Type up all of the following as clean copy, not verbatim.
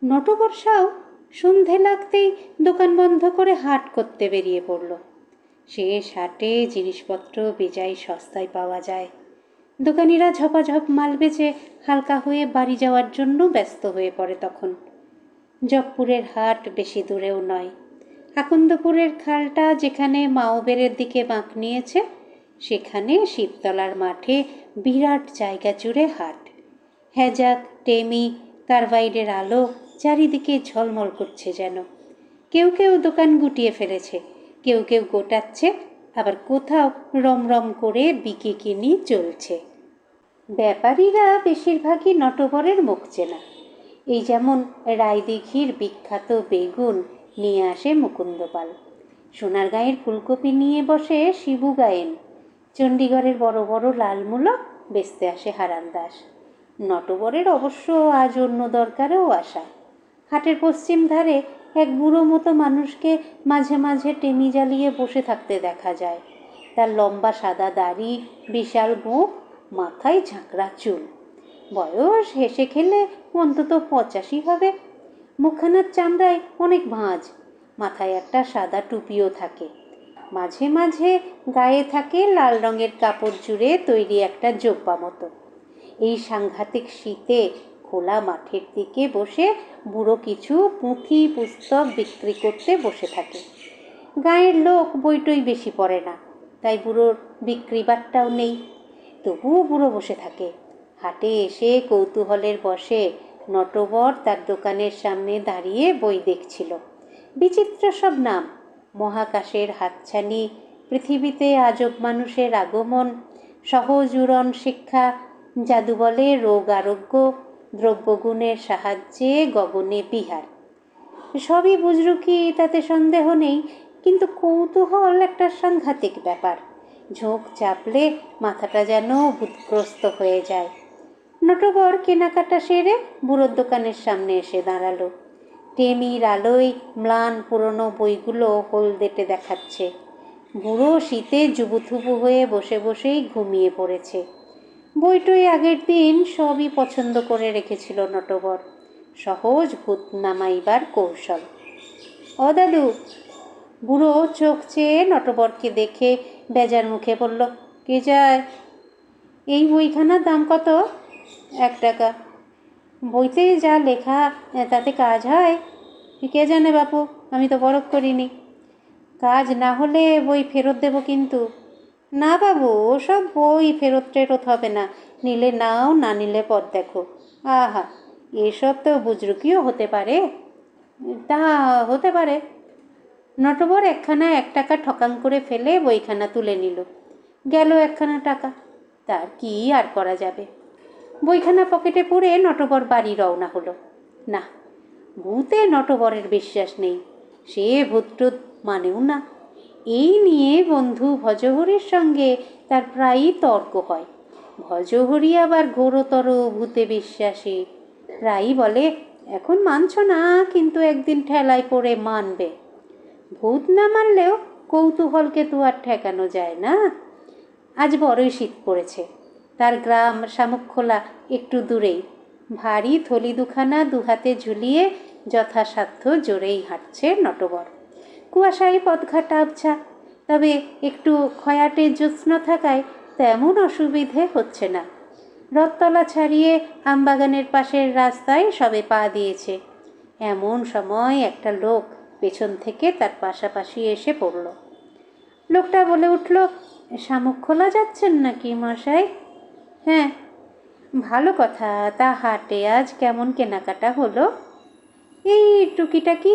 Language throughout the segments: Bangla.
নটবর্ষাও সন্ধে লাগতেই দোকান বন্ধ করে হাট করতে বেরিয়ে পড়ল। শেষ হাটে জিনিসপত্র বেজায় সস্তায় পাওয়া যায়। দোকানিরা ঝপাঝপ মাল বেচে হালকা হয়ে বাড়ি যাওয়ার জন্য ব্যস্ত হয়ে পড়ে তখন। জগপুরের হাট বেশি দূরেও নয়। আকন্দপুরের খালটা যেখানে মাওবেরের দিকে বাঁক নিয়েছে, সেখানে শিবতলার মাঠে বিরাট জায়গা জুড়ে হাট। হ্যাজাক, টেমি, কার্বাইডের আলো চারিদিকে ঝলমল করছে যেন। কেউ কেউ দোকান গুটিয়ে ফেলেছে, কেউ কেউ গোটাচ্ছে, আবার কোথাও রমরম করে বিকে কিনি চলছে। ব্যাপারীরা বেশিরভাগই নটবরের মুখ চেনা। এই যেমন রায়দিঘির বিখ্যাত বেগুন নিয়ে আসে মুকুন্দপাল, সোনারগাঁয়ের ফুলকপি নিয়ে বসে শিবু গায়েন, চণ্ডীগড়ের বড় বড় লালমূলো বেচতে আসে হারান দাস। নটবরের অবশ্য আজ অন্য দরকারেও আসা। হাটের পশ্চিম ধারে এক বুড়ো মতো মানুষকে মাঝে মাঝে টেমি জ্বালিয়ে বসে থাকতে দেখা যায়। তার লম্বা সাদা দাড়ি, বিশাল গোঁফ, মাথায় ঝাঁকড়া চুল। বয়স হেসে খেলে অন্তত 85 হবে। মুখখানার চামড়ায় অনেক ভাঁজ, মাথায় একটা সাদা টুপিও থাকে। মাঝে মাঝে গায়ে থাকে লাল রঙের কাপড় জুড়ে তৈরি একটা জোব্বা মতো। এই সাংঘাতিক শীতে খোলা মাঠের দিকে বসে বুড়ো কিছু পুঁথি পুস্তক বিক্রি করতে বসে থাকে। গাঁয়ের লোক বইটই বেশি পড়ে না, তাই বুড়োর বিক্রি বাট্টাও নেই। তবুও বুড়ো বসে থাকে। হাটে এসে কৌতূহলের বসে নটবর তার দোকানের সামনে দাঁড়িয়ে বই দেখছিল। বিচিত্র সব নাম, মহাকাশের হাতছানি, পৃথিবীতে আজব মানুষের আগমন, সহজ উড়ন শিক্ষা, জাদুবলে রোগ আরোগ্য, দ্রব্যগুণের সাহায্যে গগনে বিহার। সবই বুজরুকি, তাতে সন্দেহ নেই, কিন্তু কৌতূহল একটা সাংঘাতিক ব্যাপার। ঝোঁক চাপলে মাথাটা যেন ভূতগ্রস্ত হয়ে যায়। নটবর কেনাকাটা সেরে বুড়োর দোকানের সামনে এসে দাঁড়ালো। টেমির আলোয় ম্লান পুরনো বইগুলো হলদেটে দেখাচ্ছে। বুড়ো শীতে জুবুথুবু হয়ে বসে বসেই ঘুমিয়ে পড়েছে। বইটই আগের দিন সবই পছন্দ করে রেখেছিল নটবর। সহজ ভূত নামাইবার কৌশল। ও দাদু! বুড়ো চোখ চেয়ে নটবরকে দেখে বেজার মুখে বলল, কে যায়? এই বইখানার দাম কত? 1 টাকা। বইতে যা লেখা তাতে কাজ হয়? কে জানে বাপু, আমি তো পরখ করিনি। কাজ না হলে বই ফেরত দেব কিন্তু। না বাবু, ওসব বই ফেরত টেরত হবে না, নিলে নাও, না নিলে পথ দেখো। আহা, এসব তো বুজরুকিও হতে পারে। তা হতে পারে। নটবর একখানা 1 টাকা ঠকাং করে ফেলে বইখানা তুলে নিল। গেল 1খানা টাকা। তার কি আর করা যাবে। বইখানা পকেটে পুরে নটবর বাড়ি রওনা হলো। না, ভূতে নটবরের বিশ্বাস নেই, সে ভূতটুত মানেও না। এই নিয়ে বন্ধু ভজহরির সঙ্গে তার প্রায়ই তর্ক হয়। ভজহরি আবার ঘোরতর ভূতে বিশ্বাসী। প্রায়ই বলে, এখন মানছ না, কিন্তু একদিন ঠেলায় পড়ে মানবে। ভূত না মানলেও কৌতূহলকে তো আর ঠেকানো যায় না। আজ বড়ই শীত পড়েছে। তার গ্রাম শামুকখোলা একটু দূরেই। ভারী থলি দুখানা দুহাতে ঝুলিয়ে যথাসাধ্য জোরেই হাঁটছে নটবর। কুয়াশায় পথঘাট আবছা, তবে একটু খয়াটে জ্যোৎস্না থাকায় তেমন অসুবিধে হচ্ছে না। রথতলা ছাড়িয়ে আমবাগানের পাশের রাস্তায় সবে পা দিয়েছে। এমন সময় একটা লোক পেছন থেকে তার পাশাপাশি এসে পড়ল। লোকটা বলে উঠল, শামুকখোলা যাচ্ছেন নাকি মশাই? হ্যাঁ। ভালো কথা। তা হাটে আজ কেমন কেনাকাটা হলো? এই টুকিটাকি।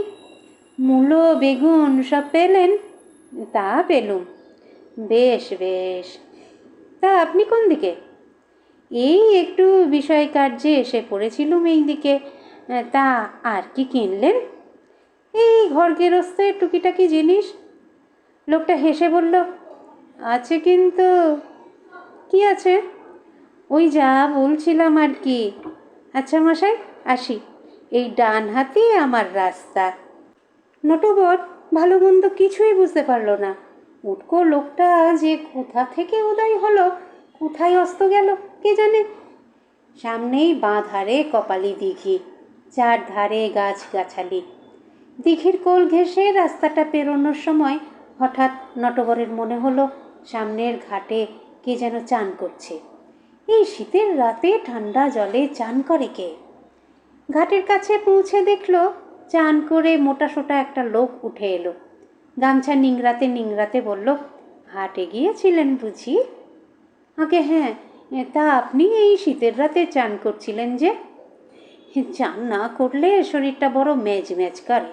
মূলো, বেগুন সব পেলেন? তা পেলুম। বেশ বেশ। তা আপনি কোন দিকে? এই একটু বিষয় কার্যে এসে পড়েছিলুম এই দিকে। তা আর কি কিনলেন? এই ঘর গেরস্তের টুকিটাকি জিনিস। লোকটা হেসে বলল, আছে কিন্তু। কি আছে? ওই যা বলছিলাম আর কি। আচ্ছা মশাই, আসি। এই ডান হাতে আমার রাস্তা। নটবর ভালো মন্দ কিছুই বুঝতে পারল না। উটকো লোকটা যে কোথা থেকে উদয় হলো, কোথায় অস্ত গেল কে জানে। সামনেই বাঁ ধারে কপালি দিঘি। চারধারে গাছগাছালি। দিঘির কোল ঘেঁষে রাস্তাটা পেরোনোর সময় হঠাৎ নটবরের মনে হলো সামনের ঘাটে কে যেন চান করছে। এই শীতের রাতে ঠান্ডা জলে চান করে কে? ঘাটের কাছে পৌঁছে দেখল চান করে মোটাসোটা একটা লোক উঠে এলো। গামছা নিংড়াতে নিংড়াতে বলল, হাটে গিয়েছিলেন বুঝি? আগে হ্যাঁ, তা আপনি এই শীতের রাতে চান করছিলেন যে? চান না করলে শরীরটা বড় ম্যাজ ম্যাজ করে।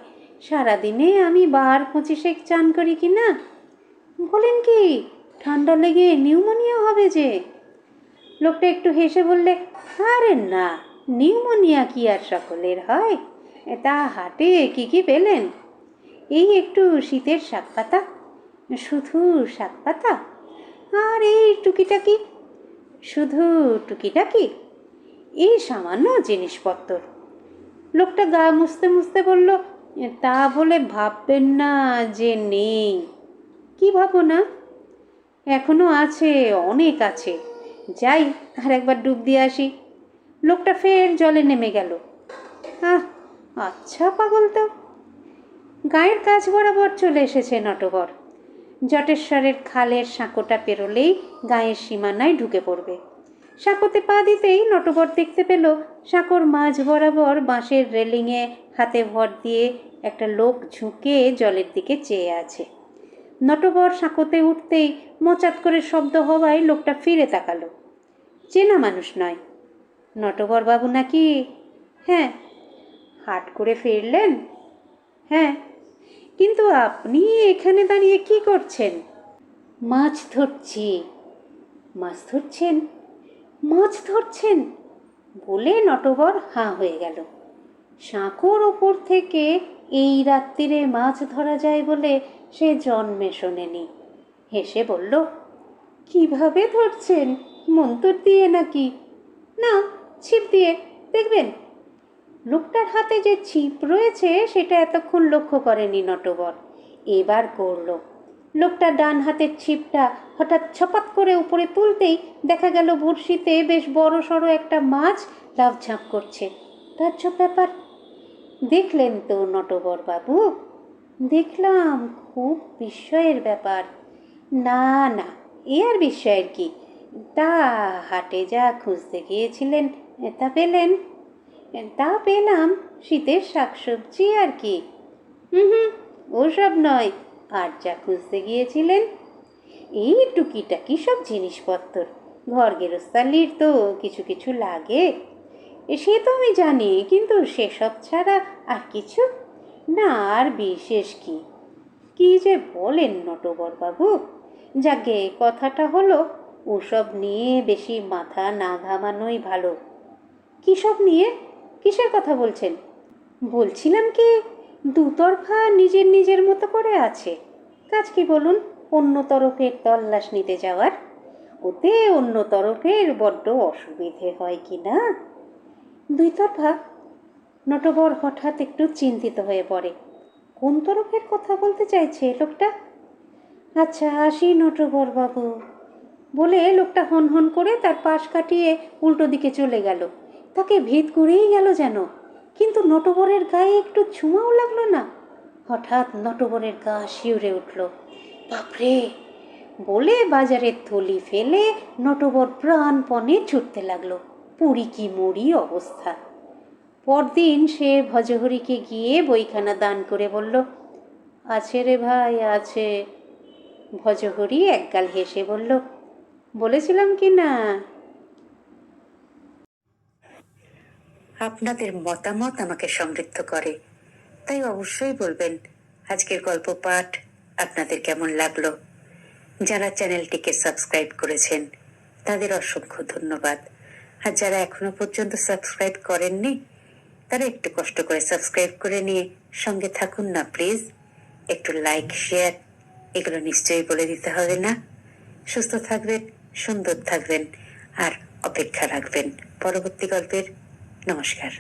সারাদিনে আমি 12-25 চান করি কি না। বলেন কি, ঠান্ডা লেগে নিউমোনিয়া হবে যে? লোকটা একটু হেসে বললে, আরে না, নিউমোনিয়া কি আর সকলের হয়? তা হাটে কি কি পেলেন? এই একটু শীতের শাক পাতা। শুধু শাক পাতা? আর এই টুকিটাকি? শুধু টুকিটাকি? এই সামান্য জিনিসপত্র। লোকটা গা মুছতে মুছতে বলল, তা বলে ভাববেন না যে নেই। কি ভাবো না? এখনো আছে, অনেক আছে। যাই আর একবার ডুব দিয়ে আসি। লোকটা ফের জলে নেমে গেল। আচ্ছা পাগল তো। গায়ের কাছ বরাবর চলে এসেছে নটবর। জটেশ্বরের খালের সাঁকোটা পেরোলেই গায়ের সীমানায় ঢুকে পড়বে। সাঁকোতে পা দিতেই নটবর দেখতে পেল সাঁকোর মাঝ বরাবর বাঁশের রেলিংয়ে হাতে ভর দিয়ে একটা লোক ঝুঁকে জলের দিকে চেয়ে আছে। নটবর সাঁকোতে উঠতেই মোচাত করে শব্দ হওয়ায় লোকটা ফিরে তাকালো। চেনা মানুষ নয়। নটবর বাবু নাকি? হ্যাঁ। হাট করে ফিরলেন? হ্যাঁ। কিন্তু আপনি এখানে দাঁড়িয়ে কি করছেন? মাছ ধরছি। মাছ ধরছেন? মাছ ধরছেন বলে নটবর হাঁ হয়ে গেল। সাঁকোর ওপর থেকে এই রাত্রিরে মাছ ধরা যায় বলে সে জন্মে শোনেনি। হেসে বলল, কিভাবে ধরছেন? মন্তর দিয়ে নাকি? না, ছিপ দিয়ে, দেখবেন। লোকটার হাতে যে ছিপ রয়েছে সেটা এতক্ষণ লক্ষ্য করেনি নটবর। এবার করল। লোকটা ডান হাতের ছিপটা হঠাৎ ছপাত করে উপরে তুলতেই দেখা গেল বড়শিতে বেশ বড় সড়ো একটা মাছ লাফঝাঁপ করছে। তাজ্জব ব্যাপার। দেখলেন তো নটবর বাবু? দেখলাম, খুব বিস্ময়ের ব্যাপার। না না, এ আর বিস্ময়ের কি? তা হাটে যা খুঁজতে গিয়েছিলেন তা পেলেন? তা পেলাম, শীতের শাকসবজি আর কি। হুম, ওসব নয়। আর যা খুঁজতে গিয়েছিলেন? এই টুকিটাকি সব জিনিসপত্র। ঘর গেরস্তালির তো কিছু কিছু লাগে, সে তো আমি জানি, কিন্তু সেসব ছাড়া আর কিছু না। আর বিশেষ কি? কি যে বলেন নটবর বাবু! যাকে কথাটা হলো, ওসব নিয়ে বেশি মাথা না ঘামানোই ভালো। কী সব নিয়ে? কিসের কথা বলছেন? বলছিলাম কি, দুতরফা নিজের নিজের মতো করে আছে। কাজ কি বলুন? অন্য তরফের তল্লাশ নিতে যাওয়ার। ওতে অন্য তরফের বড্ড অসুবিধে হয় কি না? দুই তরফা? নটবর হঠাৎ একটু চিন্তিত হয়ে পড়ে। কোন তরফের কথা বলতে চাইছে লোকটা? আচ্ছা আসি নটবর বাবু, বলে লোকটা হন হন করে তার পাশ কাটিয়ে উল্টো দিকে চলে গেল। তাকে ভেদ করেই গেল যেন। কিন্তু নটবরের গায়ে একটু ছোঁয়াও লাগলো না। হঠাৎ নটবরের গা শিউরে উঠল। বাপরে বলে বাজারের থলি ফেলে নটবর প্রাণপণে ছুটতে লাগলো। পুরি কি মরি অবস্থা। পরদিন সে ভজহরিকে গিয়ে বইখানা দান করে বলল, আছে রে ভাই, আছে। ভজহরি একগাল হেসে বলল, বলেছিলাম কি না? আপনাদের মতামত আমাকে সমৃদ্ধ করে, তাই অবশ্যই বলবেন আজকের গল্প পাঠ আপনাদের কেমন লাগলো। যারা চ্যানেলটিকে সাবস্ক্রাইব করেছেন তাদের অসংখ্য ধন্যবাদ। আর যারা এখনো পর্যন্ত সাবস্ক্রাইব করেননি তারা একটু কষ্ট করে সাবস্ক্রাইব করে নিয়ে সঙ্গে থাকুন না প্লিজ। একটু লাইক শেয়ার এগুলো নিশ্চয়ই বলে দিতে হবে না? সুস্থ থাকবেন, সুন্দর থাকবেন আর অপেক্ষা রাখবেন পরবর্তী গল্পের। নমস্কার।